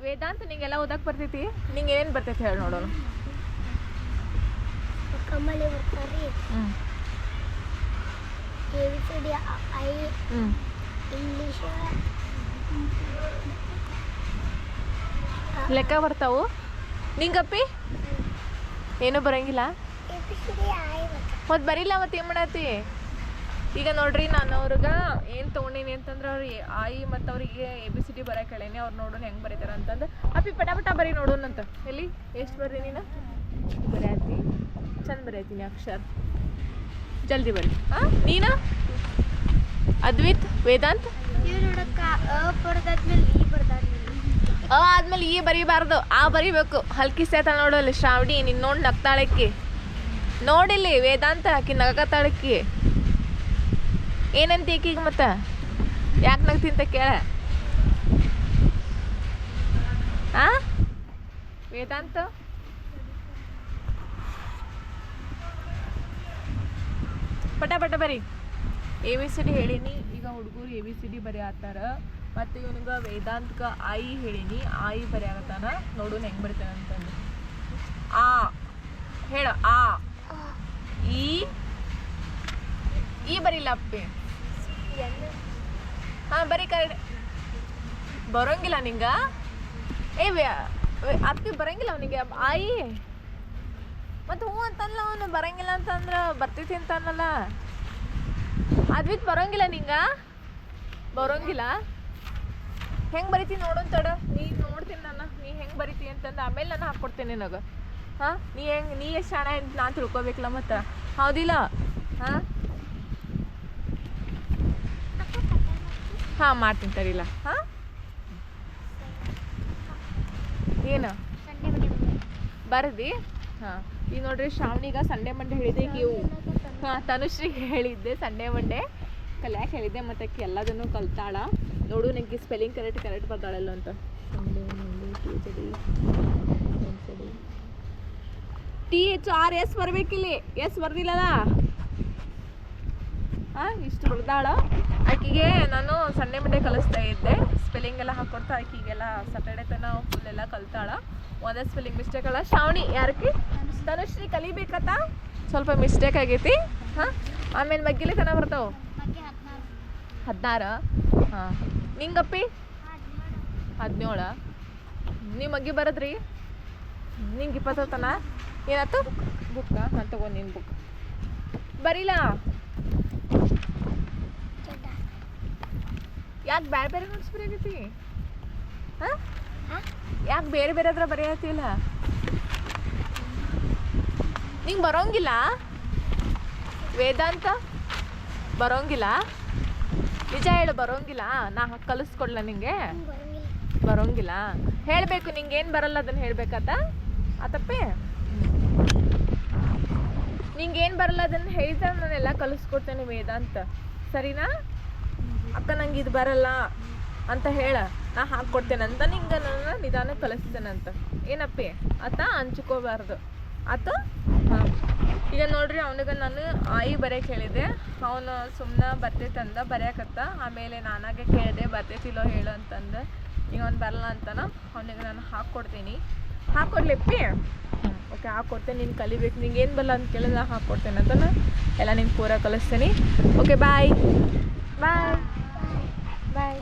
ವೇದಾಂತ ನಿಂಗೆಲ್ಲ ಓದಕ್ಕೆ ಬರ್ತೈತಿ? ನಿಂಗೆ ಏನೇನು ಬರ್ತೈತಿ ಹೇಳಿ ನೋಡೋಣ. ಕಮ್ಮಲ್ಲಿ ಬರ್ತಾರಿ. ABCD ಐ ಇಂಗ್ಲೀಷ್ ಲೆಕ್ಕ ಬರ್ತಾವು. ನಿಂಗಪ್ಪಿ ಏನೂ ಬರಂಗಿಲ್ಲ? ABCD ಐ ಮತ್ತು ಬರಿಲ್ಲ ಮತ್ತು ಏನು ಮಾಡತ್ತಿ? ಈಗ ನೋಡ್ರಿ ನಾನು ಅವ್ರಿಗೆ ಏನು ತೊಗೊಂಡೀನಿ ಅಂತಂದ್ರೆ ಅವ್ರಿಗೆ ಆಯಿ ಮತ್ತು ಅವರಿಗೆ ABCD ಬರೋಕೆ ಹೇಳೀನಿ. ಅವ್ರು ನೋಡೋಣ ಹೆಂಗೆ ಬರೀತಾರೆ ಅಂತಂದು. ಅಪ್ಪಿ ಪಟ ಪಟ ಬರೀ ನೋಡೋಣಂತ. ಎಲ್ಲಿ ಎಷ್ಟು ಬರ್ರಿ ನೀನು? ಬರೆಯತ್ತಿ ಚಂದ ಬರೆಯತ್ತೀನಿ ಅಕ್ಷರ. ಜಲ್ದಿ ಬರಿ. ಹಾಂ ನೀನು ಅದ್ವಿತ್ ವೇದಾಂತ್ ಆದ್ಮೇಲೆ ಈ ಬರೀಬಾರ್ದು, ಆ ಬರೀಬೇಕು. ಹಲ್ಕಿ ಸೇತ ನೋಡಲ್ಲಿ ಶ್ರಾವಣಿ ನೀನು ನೋಡಿ ನಗ್ತಾಳಕ್ಕಿ. ನೋಡಿಲ್ಲಿ ವೇದಾಂತ ಆಕಿ ನಗತಾಳಕ್ಕಿ. ಏನಂತ ಈಕೀಗ ಮತ್ತೆ ಯಾಕೆ ನಗ್ತಿಂತ ಕೇಳ. ಆ ವೇದಾಂತ ಪಟ ಪಟ ಬರಿ. ABCD ಹೇಳೀನಿ. ಈಗ ಹುಡುಗರು ABCD ಬರೆಯತ್ತಾರ. ಮತ್ತು ಇವನಿಗೆ ವೇದಾಂತಕ್ಕೆ ಆಯಿ ಹೇಳೀನಿ. ಆಯಿ ಬರೆಯತ್ತಾನ. ನೋಡೋಣ ಹೆಂಗೆ ಬರಿತಾನೆ ಅಂತಂದು. ಆ ಹೇಳ. ಆ ಈ ಬರಿಲ್ಲ ಅಪ್ಪಿ. ಹಾಂ ಬರೀ ಕರೆಕ್ಟ್. ಬರೋಂಗಿಲ್ಲ ನಿಂಗ? ಅಪ್ಪಿ ಬರೋಂಗಿಲ್ಲ ಅವನಿಗೆ ಆಯಿ. ಮತ್ತು ಹ್ಞೂ ಅಂತಲ್ಲ ಅವನು ಬರೋಂಗಿಲ್ಲ ಅಂತಂದ್ರೆ ಬರ್ತೈತಿ ಅಂತ ಅನ್ನಲ್ಲ. ಅದ್ವಿತ್ ಬರೋಂಗಿಲ್ಲ ನಿಂಗ? ಬರೋಂಗಿಲ್ಲ. ಹೆಂಗೆ ಬರಿತೀನಿ ನೋಡೋನ್ ತಡ. ನೀನು ನೋಡ್ತೀನಿ ನಾನು ನೀ ಹೆಂಗೆ ಬರಿತಿ ಅಂತಂದು. ಆಮೇಲೆ ನಾನು ಹಾಕ್ಕೊಡ್ತೇನೆ ನಿನಗೆ. ಹಾಂ ನೀ ಎಷ್ಟು ಶಾಣೆ ಅಂತ ನಾನು ತಿಳ್ಕೊಬೇಕಲ್ಲ ಮತ್ತು. ಹೌದಿಲ್ಲ? ಹಾಂ ಹಾಂ ಮಾಡ್ತೀನಿ ತಡಿಲ್ಲ. ಹಾಂ ಏನು ಬರದಿ? ಹಾಂ ಈಗ ನೋಡ್ರಿ ಶ್ರಾವಣಿಗ ಸಂಡೇ ಮಂಡೇ ಹೇಳಿದ್ದೆ. ಇವು ಹಾಂ ತನುಶ್ರೀಗೆ ಹೇಳಿದ್ದೆ ಸಂಡೇ ಮಂಡೇ ಕಲ್ಯಾಕೆ ಹೇಳಿದ್ದೆ. ಮತ್ತು ಆಕೆ ಎಲ್ಲದನ್ನು ಕಲ್ತಾಳ. ನೋಡು ನನಗೆ ಸ್ಪೆಲ್ಲಿಂಗ್ ಕರೆಕ್ಟ್ ಬರ್ತಾಳೆಲ್ಲ ಅಂತ. Sunday Monday THRS ಬರ್ಬೇಕಿಲ್ಲಿ. ಎಸ್ ಬರ್ದಿಲ್ಲಲ್ಲ. ಹಾಂ ಇಷ್ಟು ಬರ್ದಾಳ. ಆಕೆಗೆ ನಾನು ಸಂಡೇ ಮಂಡೇ ಕಲಿಸ್ತಾ ಇದ್ದೆ. ಸ್ಪೆಲ್ಲಿಂಗ್ ಎಲ್ಲ ಹಾಕ್ಕೊಡ್ತಾ ಆಕೆಗೆಲ್ಲ ಸ್ಯಾಟರ್ಡೇ ತನಕ ಫುಲ್ ಎಲ್ಲ ಕಲ್ತಾಳ. ಒಂದೇ ಸ್ಪೆಲ್ಲಿಂಗ್ ಮಿಸ್ಟೇಕ್ ಅಲ್ಲ. ಶ್ರಾವಣಿ ಯಾರಕ್ಕೆ ತನುಶ್ರೀ ಕಲಿಬೇಕತ್ತ ಸ್ವಲ್ಪ ಮಿಸ್ಟೇಕ್ ಆಗೈತಿ. ಹಾಂ ಆಮೇಲೆ ಮಗ್ಗಿಲೆ ತನ ಬರ್ತಾವೆ 16. ಹಾಂ ನಿಂಗಪ್ಪಿ 17. ನೀವು ಮಗ್ಗಿ ಬರದ್ರಿ ನಿಂಗೆ 20 ತನ ಏನಾಯ್ತು ಬುಕ್ಕ? ಹಾಂ ತಗೊಂಡು ನಿನ್ನ ಬುಕ್ ಬರೀಲ್ಲ. ಯಾಕೆ ಬೇರೆ ಬೇರೆ ನೋಟ್ಸ್ ಬರೆಯಕತ್ತಿ? ಹಾಂ ಯಾಕೆ ಬೇರೆ ಬೇರೆ ಹತ್ರ ಬರೆಯತ್ತಿಲ್ಲ? ನಿಂಗೆ ಬರೋಂಗಿಲ್ಲ? ವೇದಾಂತ ಬರೋಂಗಿಲ್ಲ? ನಿಜ ಹೇಳು ಬರೋಂಗಿಲ್ಲ? ನಾ ಕಲಿಸ್ಕೊಡ್ಲ ನಿಂಗೆ? ಬರೋಂಗಿಲ್ಲ. ಹೇಳಬೇಕು ನಿಂಗೇನು ಬರಲ್ಲ ಅದನ್ನು ಹೇಳ್ಬೇಕತ್ತ ಆತಪ್ಪೆ. ನಿಂಗೇನು ಬರಲ್ಲ ಅದನ್ನು ಹೇಳ್ತಾ ನಾನೆಲ್ಲ ಕಲಿಸ್ಕೊಡ್ತೇನೆ ವೇದಾಂತ. ಸರಿನಾ? ಅಕ್ಕ ನಂಗೆ ಇದು ಬರಲ್ಲ ಅಂತ ಹೇಳ, ನಾ ಹಾಕ್ಕೊಡ್ತೇನೆ ಅಂತ. ನಿಂಗೆ ನನ್ನ ನಿಧಾನ ಕಲಿಸ್ತೇನಂತ. ಏನಪ್ಪಿ ಆತ ಹಂಚ್ಕೋಬಾರ್ದು ಆತ. ಹಾಂ ಈಗ ನೋಡ್ರಿ ಅವನಿಗೆ ನಾನು ಆಯಿ ಬರೆಯಕ್ಕೆ ಹೇಳಿದೆ. ಅವನು ಸುಮ್ಮನೆ ಬರ್ತೈತಂದ ಬರೆಯಕತ್ತ. ಆಮೇಲೆ ನಾನಾಗೆ ಕೇಳಿದೆ ಬರ್ತೈತಿಲ್ಲೋ ಹೇಳು ಅಂತಂದು. ಈಗ ಅವ್ನು ಬರಲ್ಲ ಅಂತಾನ. ಅವನಿಗೆ ನಾನು ಹಾಕ್ಕೊಡ್ತೀನಿ. ಹಾಕ್ಕೊಡ್ಲಿಪ್ಪಿ? ಓಕೆ ಹಾಕ್ಕೊಡ್ತೇನೆ. ನೀನು ಕಲಿಬೇಕು. ನಿಂಗೆ ಏನು ಬರಲ್ಲ ಅಂತ ಕೇಳಿದ್ರೆ ನಾನು ಹಾಕ್ಕೊಡ್ತೇನೆ ಅಂತ ಎಲ್ಲ ನಿಂಗೆ ಪೂರ ಕಲಿಸ್ತೀನಿ. ಓಕೆ ಬಾಯ್ ಬಾಯ್ ಬಾಯ್.